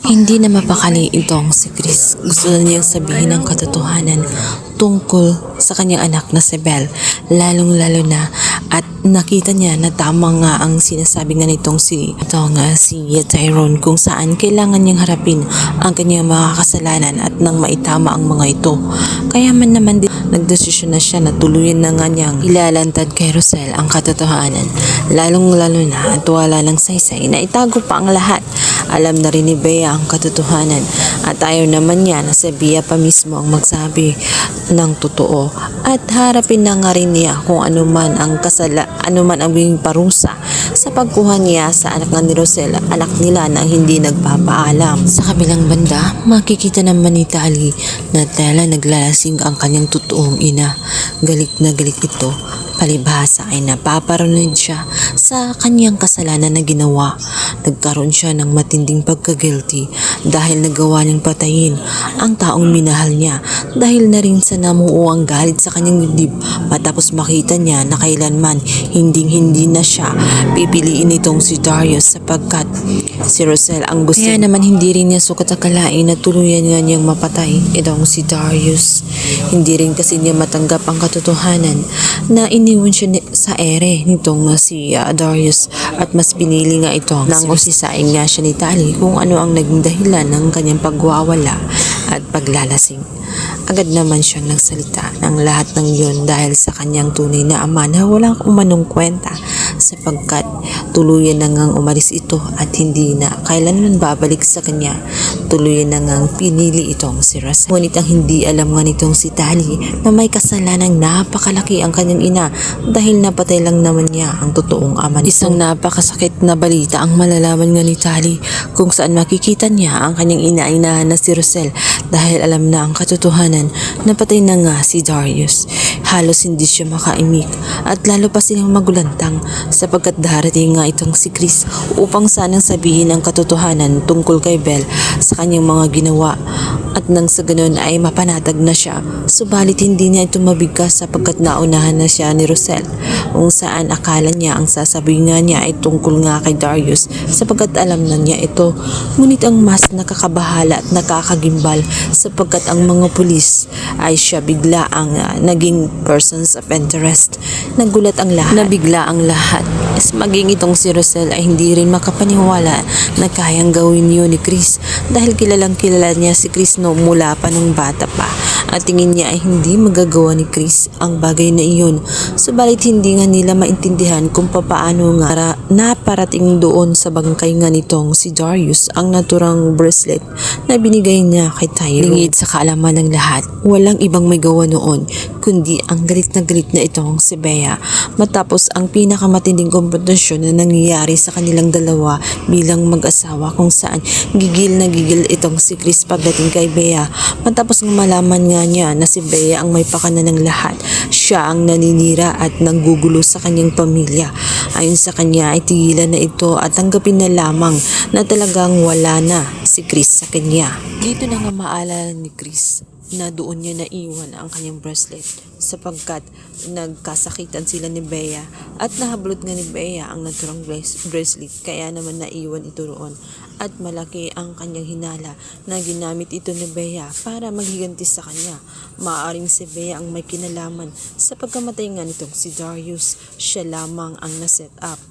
Hindi na mapakali itong si Chris. Gusto na niyang sabihin ang katotohanan tungkol sa kanyang anak na si Belle. Lalong-lalo na at nakita niya na tama nga ang sinasabi nga nitong si Tyrone kung saan kailangan niyang harapin ang kanyang mga kasalanan at nang maitama ang mga ito. Kaya man naman din nagdesisyon na siya na tuluyan na nga niyang ilalantad kay Roselle ang katotohanan. Lalong-lalo na at wala ng saysay na itago pa ang lahat. Alam na rin ni Bea ang katotohanan at ayaw naman niya na si Bea pa mismo ang magsabi ng totoo at harapin na nga rin niya kung anuman ang maging parusa sa pagkuha niya sa anak ni Roselle, anak nila na hindi nagpapaalam. Sa kabilang banda, makikita naman ni Tali na tela naglalasing ang kanyang totoong ina. Galit na galit ito. Palibhasa ay napaparanoid siya sa kanyang kasalanan na ginawa. Nagkaroon siya ng matinding pagka-guilty dahil nagawa niyang patayin ang taong minahal niya dahil na rin sa namuo ang galit sa kanyang dibdib matapos makita niya na kailanman hindi na siya pipiliin itong si Darius sapagkat si Roselle ang gusto. Kaya naman hindi rin niya sukat akalain na tuluyan nga niyang mapatay itong si Darius. Hindi rin kasi niya matanggap ang katotohanan na iniwan siya sa ere nitong si Darius at mas pinili nga ito nang usisain nga siya ni Tali kung ano ang naging dahilan ng kanyang pagwawala at paglalasing. Agad naman siyang nagsalita ng lahat ng yun dahil sa kanyang tunay na ama na walang umanong kwenta sapagkat tuluyan na ngang umalis ito at hindi na kailanman babalik sa kanya. Tuluyan na ngang pinili itong si Roselle. Ngunit ang hindi alam nga nitong si Tali na may kasalanang napakalaki ang kanyang ina dahil napatay lang naman niya ang totoong ama nito. Isang napakasakit na balita ang malalaman nga ni Tali kung saan makikita niya ang kanyang ina-inahan na si Roselle dahil alam na ang katotohanan na patay na nga si Darius. Halos hindi siya makaimik at lalo pa silang magulantang sapagkat darating nga itong si Chris upang sanang sabihin ang katotohanan tungkol kay Belle sa kanyang mga ginawa at nang sa ganun ay mapanatag na siya. Subalit hindi niya ito mabigkas sapagkat naunahan na siya ni Roselle kung saan akala niya ang sasabihin nga niya ay tungkol nga kay Darius sapagkat alam na niya ito. Ngunit ang mas nakakabahala at nakakagimbal sapagkat ang mga pulis ay siya bigla ang naging persons of interest. Nagulat ang lahat. Nabigla ang lahat. Maging itong si Roselle ay hindi rin makapaniwala na kayang gawin yun ni Chris dahil kilalang kilala niya si Chris no mula pa nung bata pa at tingin niya ay hindi magagawa ni Chris ang bagay na iyon. Subalit hindi nga nila maintindihan kung papaano nga naparating doon sa bangkay nga nitong si Darius ang naturang bracelet na binigay niya kay Tyrone. Lingid sa kaalaman ng lahat, walang ibang may gawa noon kundi ang galit na itong si Bea matapos ang pinakamatinding kompetisyon na nangyayari sa kanilang dalawa bilang mag-asawa kung saan gigil na gigil itong si Chris pagdating kay Bea matapos ng malaman nga niya na si Bea ang may pakana ng lahat. Siya ang naninira at nanggugulo sa kanyang pamilya. Ayon sa kanya ay tigilan na ito at tanggapin na lamang na talagang wala na si Chris sa kanya. Dito na nga maalala ni Chris na doon niya naiwan ang kanyang bracelet sapagkat nagkasakitan sila ni Bea at nahablot nga ni Bea ang naturang bracelet kaya naman naiwan ito roon at malaki ang kanyang hinala na ginamit ito ni Bea para maghiganti sa kanya. Maaaring si Bea ang may kinalaman sa pagkamatay nga nitong si Darius. Siya lamang ang naset up.